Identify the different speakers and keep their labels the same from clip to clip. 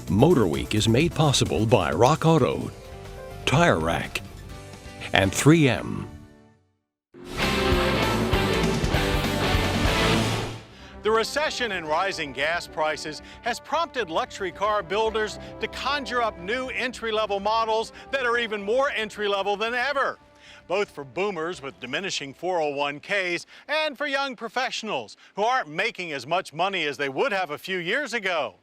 Speaker 1: MotorWeek is made possible by Rock Auto, Tire Rack, and 3M.
Speaker 2: The recession and rising gas prices has prompted luxury car builders to conjure up new entry-level models that are even more entry-level than ever, both for boomers with diminishing 401ks and for young professionals who aren't making as much money as they would have a few years ago.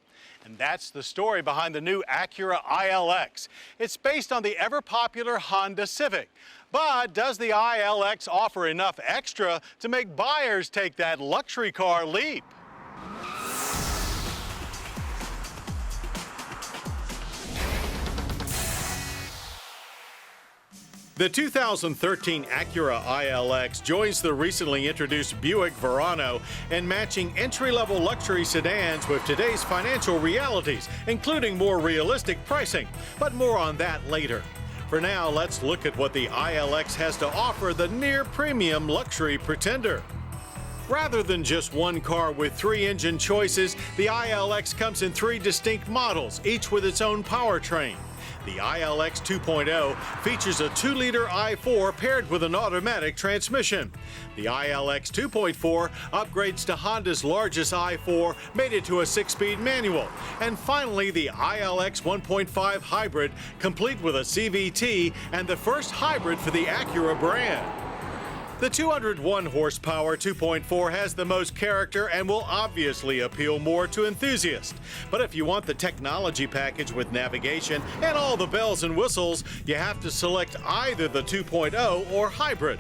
Speaker 2: And that's the story behind the new Acura ILX. It's based on the ever-popular Honda Civic. But does the ILX offer enough extra to make buyers take that luxury car leap? The 2013 Acura ILX joins the recently introduced Buick Verano in matching entry-level luxury sedans with today's financial realities, including more realistic pricing. But more on that later. For now, let's look at what the ILX has to offer the near-premium luxury pretender. Rather than just one car with 3 engine choices, the ILX comes in 3 distinct models, each with its own powertrain. The ILX 2.0 features a 2-liter i4 paired with an automatic transmission. The ILX 2.4 upgrades to Honda's largest i4, made it to a 6-speed manual. And finally, the ILX 1.5 hybrid, complete with a CVT and the first hybrid for the Acura brand. The 201 horsepower 2.4 has the most character and will obviously appeal more to enthusiasts. But if you want the technology package with navigation and all the bells and whistles, you have to select either the 2.0 or hybrid.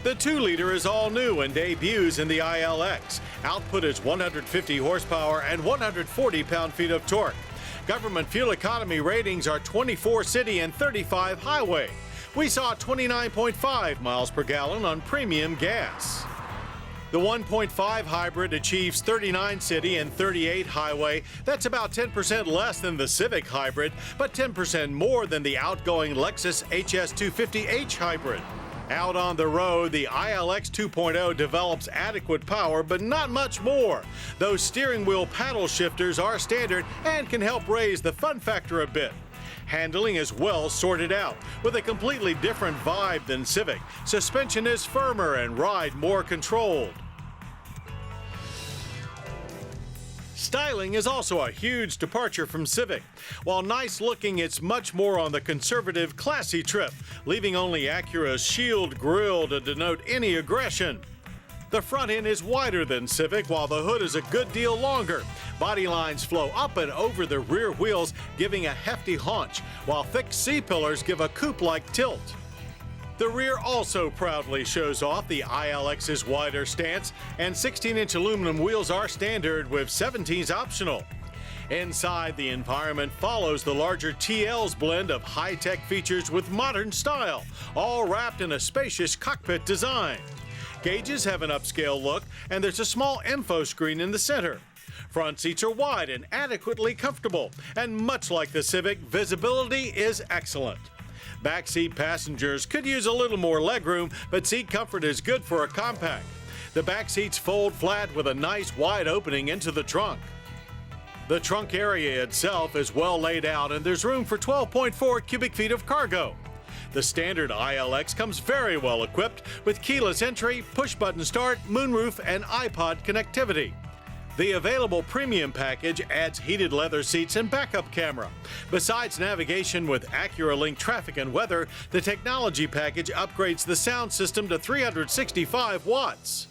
Speaker 2: The 2-liter is all new and debuts in the ILX. Output is 150 horsepower and 140 pound-feet of torque. Government fuel economy ratings are 24 city and 35 highway. We saw 29.5 miles per gallon on premium gas. The 1.5 hybrid achieves 39 city and 38 highway. That's about 10% less than the Civic hybrid, but 10% more than the outgoing Lexus HS250H hybrid. Out on the road, the ILX 2.0 develops adequate power, but not much more. Those steering wheel paddle shifters are standard and can help raise the fun factor a bit. Handling is well sorted out, with a completely different vibe than Civic. Suspension is firmer and ride more controlled. Styling is also a huge departure from Civic. While nice looking, it's much more on the conservative, classy trip, leaving only Acura's shield grille to denote any aggression. The front end is wider than Civic, while the hood is a good deal longer. Body lines flow up and over the rear wheels, giving a hefty haunch, while thick C-pillars give a coupe-like tilt. The rear also proudly shows off the ILX's wider stance, and 16-inch aluminum wheels are standard with 17s optional. Inside, the environment follows the larger TL's blend of high-tech features with modern style, all wrapped in a spacious cockpit design. Gauges have an upscale look, and there's a small info screen in the center. Front seats are wide and adequately comfortable, and much like the Civic, visibility is excellent. Backseat passengers could use a little more legroom, but seat comfort is good for a compact. The back seats fold flat with a nice wide opening into the trunk. The trunk area itself is well laid out, and there's room for 12.4 cubic feet of cargo. The standard ILX comes very well equipped with keyless entry, push-button start, moonroof, and iPod connectivity. The available premium package adds heated leather seats and backup camera. Besides navigation with Acura Link traffic and weather, the technology package upgrades the sound system to 365 watts.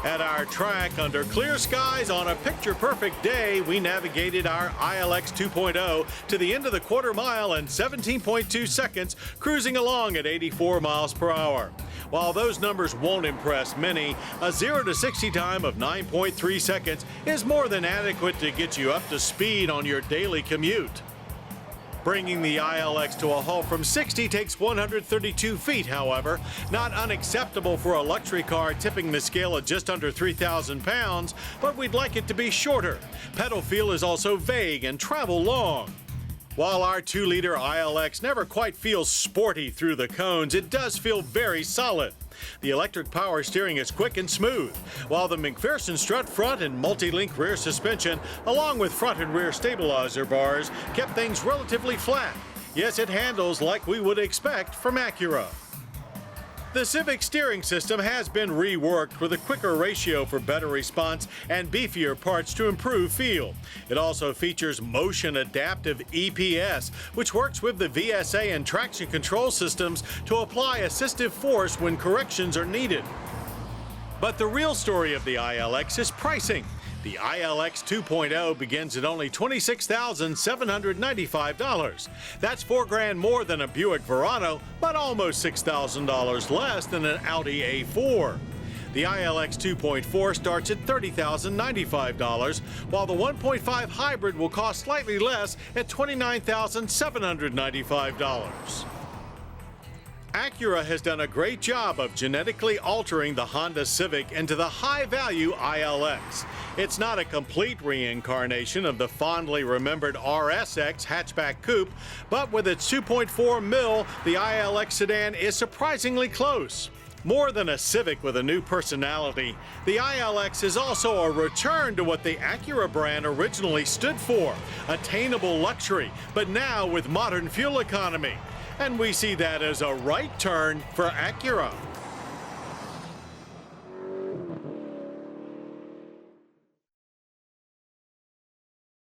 Speaker 2: At our track, under clear skies on a picture-perfect day, we navigated our ILX 2.0 to the end of the quarter mile in 17.2 seconds, cruising along at 84 miles per hour. While those numbers won't impress many, a 0 to 60 time of 9.3 seconds is more than adequate to get you up to speed on your daily commute. Bringing the ILX to a halt from 60 takes 132 feet, however. Not unacceptable for a luxury car tipping the scale at just under 3,000 pounds, but we'd like it to be shorter. Pedal feel is also vague and travel long. While our 2-liter ILX never quite feels sporty through the cones, it does feel very solid. The electric power steering is quick and smooth, while the McPherson strut front and multi-link rear suspension, along with front and rear stabilizer bars, kept things relatively flat. Yes, it handles like we would expect from Acura. The Civic steering system has been reworked with a quicker ratio for better response and beefier parts to improve feel. It also features motion adaptive EPS, which works with the VSA and traction control systems to apply assistive force when corrections are needed. But the real story of the ILX is pricing. The ILX 2.0 begins at only $26,795. That's $4,000 more than a Buick Verano, but almost $6,000 less than an Audi A4. The ILX 2.4 starts at $30,095, while the 1.5 hybrid will cost slightly less at $29,795. Acura has done a great job of genetically altering the Honda Civic into the high-value ILX. It's not a complete reincarnation of the fondly remembered RSX hatchback coupe, but with its 2.4 mil, the ILX sedan is surprisingly close. More than a Civic with a new personality, the ILX is also a return to what the Acura brand originally stood for, attainable luxury, but now with modern fuel economy. And we see that as a right turn for Acura.